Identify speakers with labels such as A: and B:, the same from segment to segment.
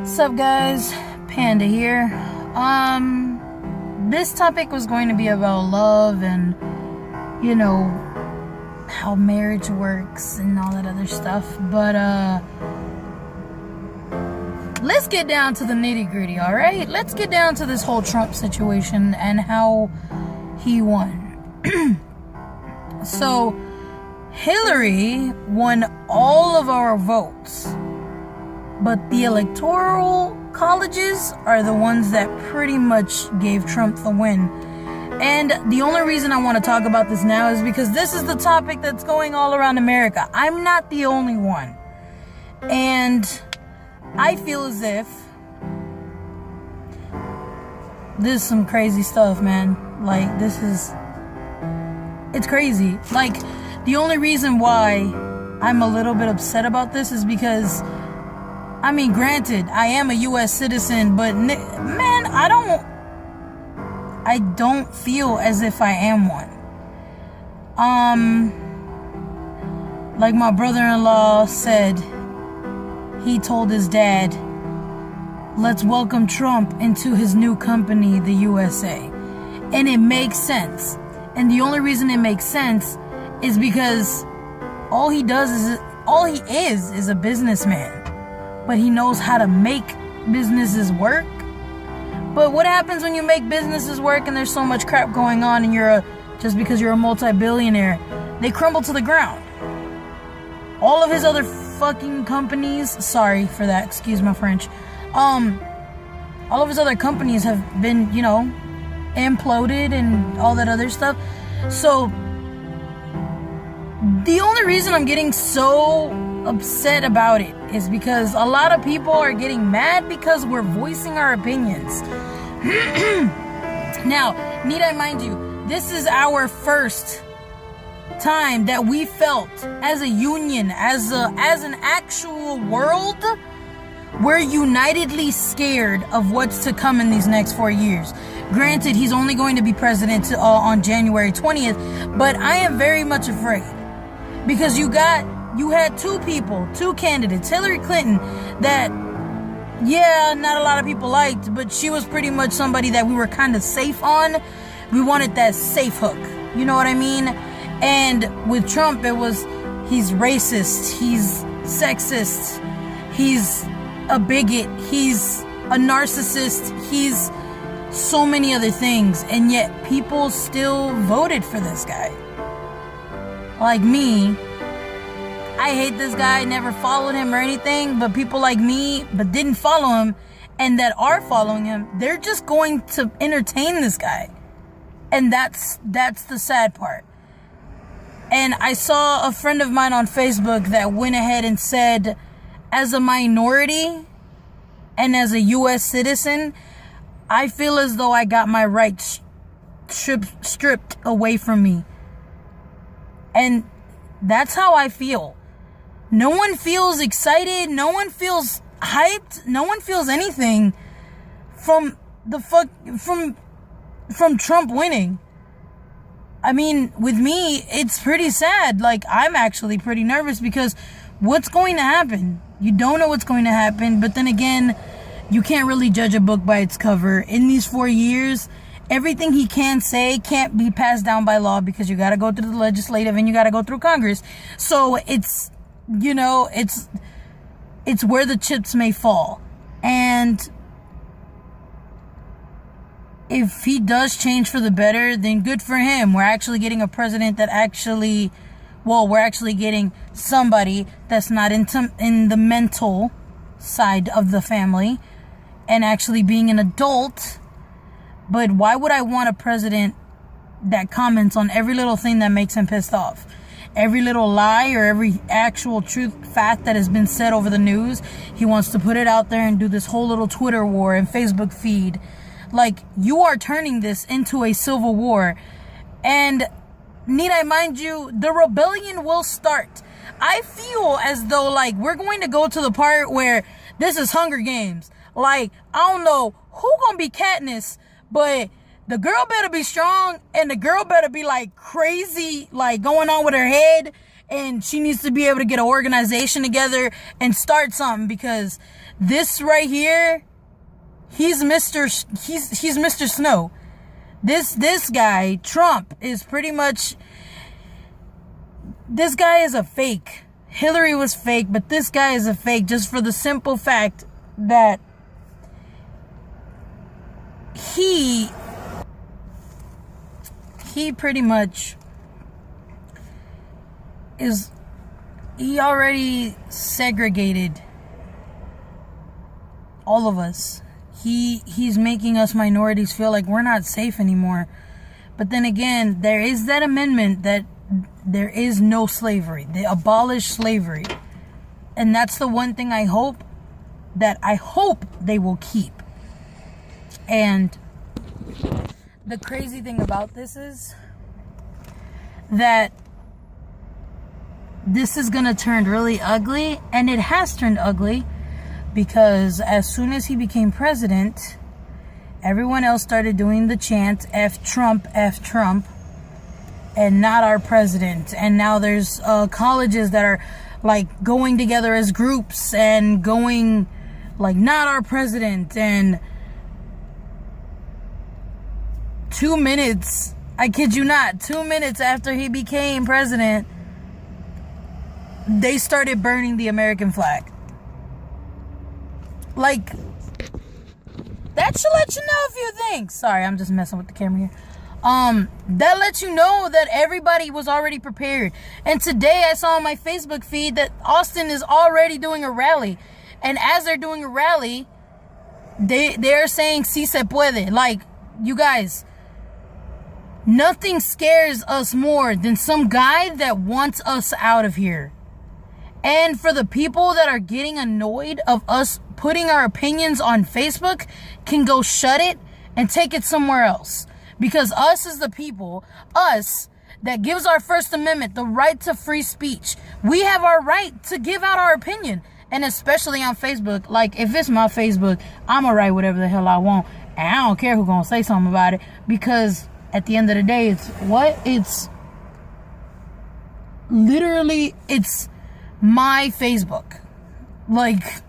A: What's up, guys? Panda here. This topic was going to be about love and, how marriage works and all that other stuff. But, let's get down to the nitty-gritty, alright? Let's get down to this whole Trump situation and how he won. So, Hillary won all of our votes. But the electoral colleges are the ones that pretty much gave Trump the win. And the only reason I want to talk about this now is because this is the topic that's going all around America. I'm not the only one. And I feel as if this is some crazy stuff, man. Like, it's crazy. Like, the only reason why I'm a little bit upset about this is because, I mean, granted, I am a U.S. citizen, but man, I don't feel as if I am one. Like my brother-in-law said, he told his dad, let's welcome Trump into his new company, the USA. And it makes sense. And the only reason it makes sense is because all he is a businessman. But he knows how to make businesses work. But what happens when you make businesses work and there's so much crap going on and just because you're a multi-billionaire, they crumble to the ground. All of his other fucking companies, sorry for that, excuse my French, all of his other companies have been, imploded and all that other stuff. So the only reason I'm getting so upset about it is because a lot of people are getting mad because we're voicing our opinions. Now, need I mind you, this is our first time that we felt as a union, as an actual world, we're unitedly scared of what's to come in these next 4 years. Granted, he's only going to be president on January 20th, but I am very much afraid because you had two candidates, Hillary Clinton, that, not a lot of people liked, but she was pretty much somebody that we were kind of safe on. We wanted that safe hook. You know what I mean? And with Trump, he's racist, he's sexist, he's a bigot, he's a narcissist, he's so many other things. And yet people still voted for this guy. Like me, I hate this guy, never followed him or anything, but people like me, but didn't follow him, and that are following him, they're just going to entertain this guy. And that's the sad part. And I saw a friend of mine on Facebook that went ahead and said, as a minority and as a U.S. citizen, I feel as though I got my rights stripped away from me. And that's how I feel. No one feels excited. No one feels hyped. No one feels anything from Trump winning. I mean, with me, it's pretty sad. Like, I'm actually pretty nervous because what's going to happen? You don't know what's going to happen. But then again, you can't really judge a book by its cover. In these 4 years, everything he can say can't be passed down by law because you got to go through the legislative and you got to go through Congress. So it's where the chips may fall. And if he does change for the better, then good for him. We're actually getting a president that we're actually getting somebody that's not in the mental side of the family and actually being an adult. But why would I want a president that comments on every little thing that makes him pissed off? Every little lie or every actual fact that has been said over the news, he wants to put it out there and do this whole little Twitter war and Facebook feed. Like, you are turning this into a civil war. And need I mind you, the rebellion will start. I feel as though, like, we're going to go to the part where this is Hunger Games. Like, I don't know who gonna be Katniss, but the girl better be strong and the girl better be like crazy, like going on with her head, and she needs to be able to get an organization together and start something, because this right here, he's Mr. Snow. This guy, Trump, is pretty much, this guy is a fake. Hillary was fake, but this guy is a fake, just for the simple fact that he pretty much is, he already segregated all of us. He's making us minorities feel like we're not safe anymore. But then again, there is that amendment that there is no slavery. They abolish slavery. And that's the one thing I hope they will keep. And the crazy thing about this is that this is going to turn really ugly, and it has turned ugly, because as soon as he became president, everyone else started doing the chant, F Trump, and not our president. And now there's colleges that are like going together as groups and going like, not our president. And 2 minutes, I kid you not, 2 minutes after he became president, they started burning the American flag. Like, that should let you know a few things. Sorry, I'm just messing with the camera here. That lets you know that everybody was already prepared. And today I saw on my Facebook feed that Austin is already doing a rally. And as they're doing a rally, they're saying si se puede. Like, you guys, nothing scares us more than some guy that wants us out of here. And for the people that are getting annoyed of us putting our opinions on Facebook, can go shut it and take it somewhere else. Because us as the people, us that gives our First Amendment the right to free speech, we have our right to give out our opinion. And especially on Facebook, like, if it's my Facebook, I'm gonna write whatever the hell I want. And I don't care who's gonna say something about it. Because at the end of the day, it's literally, it's my Facebook. Like,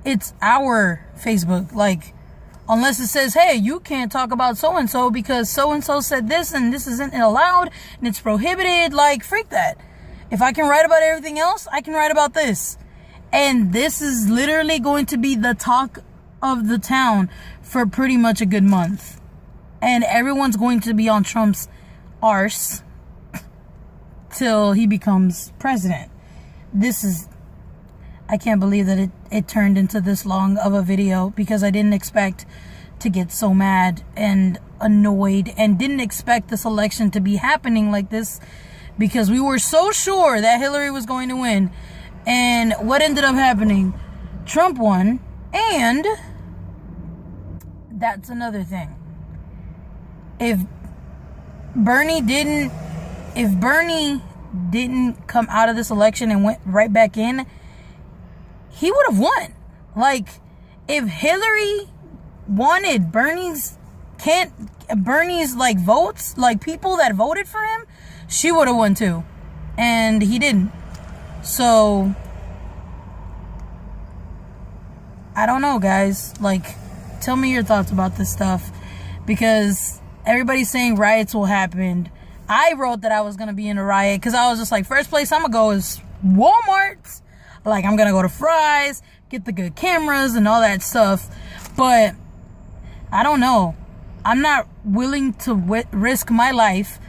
A: it's our Facebook. Like, unless it says, hey, you can't talk about so-and-so because so-and-so said this and this isn't allowed and it's prohibited. Like, freak that. If I can write about everything else, I can write about this. And this is literally going to be the talk of the town for pretty much a good month. And everyone's going to be on Trump's arse till he becomes president. I can't believe that it turned into this long of a video, because I didn't expect to get so mad and annoyed, and didn't expect this election to be happening like this, because we were so sure that Hillary was going to win. And what ended up happening? Trump won. And that's another thing. If Bernie didn't come out of this election and went right back in, he would have won. Like, if Hillary wanted Bernie's like votes, like people that voted for him, she would have won too. And he didn't. So I don't know, guys. Like, tell me your thoughts about this stuff, because everybody's saying riots will happen. I wrote that I was gonna be in a riot because I was just like, first place I'm gonna go is Walmart. Like, I'm gonna go to Fry's, get the good cameras and all that stuff. But I don't know. I'm not willing to risk my life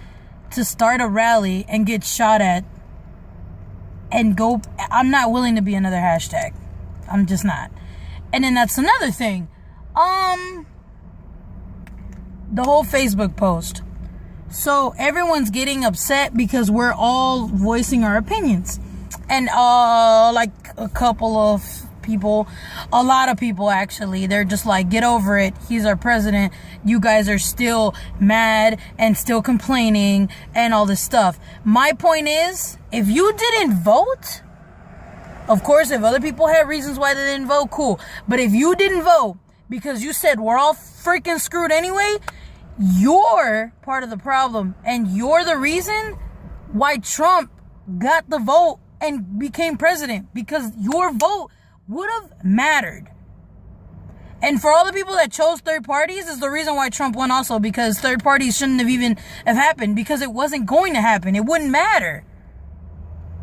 A: to start a rally and get shot at and go. I'm not willing to be another hashtag. I'm just not. And then that's another thing. The whole Facebook post. So everyone's getting upset because we're all voicing our opinions. And like a couple of people, a lot of people actually, they're just like, get over it. He's our president. You guys are still mad and still complaining and all this stuff. My point is, if you didn't vote, of course, if other people had reasons why they didn't vote, cool. But if you didn't vote because you said we're all freaking screwed anyway, you're part of the problem. And you're the reason why Trump got the vote and became president, because your vote would have mattered. And for all the people that chose third parties is the reason why Trump won also, because third parties shouldn't have even have happened, because it wasn't going to happen. It wouldn't matter.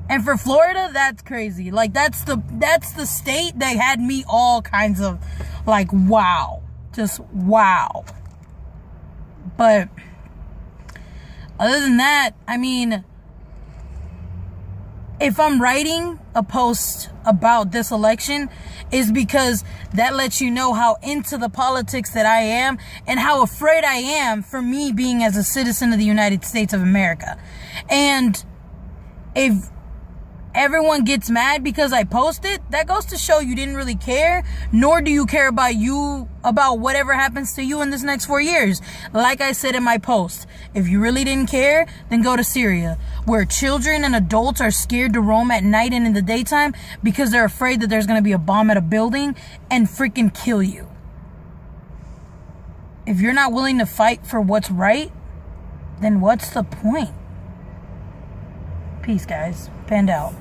A: And for Florida, that's crazy. Like, that's the state that had me all kinds of like, wow. Just wow. But other than that, I mean, if I'm writing a post about this election, is because that lets you know how into the politics that I am and how afraid I am for me being as a citizen of the United States of America. And if everyone gets mad because I post it, that goes to show you didn't really care, nor do you care about whatever happens to you in this next 4 years. Like I said in my post, if you really didn't care, then go to Syria, where children and adults are scared to roam at night and in the daytime because they're afraid that there's going to be a bomb at a building and freaking kill you. If you're not willing to fight for what's right, then what's the point? Peace, guys. Panned out.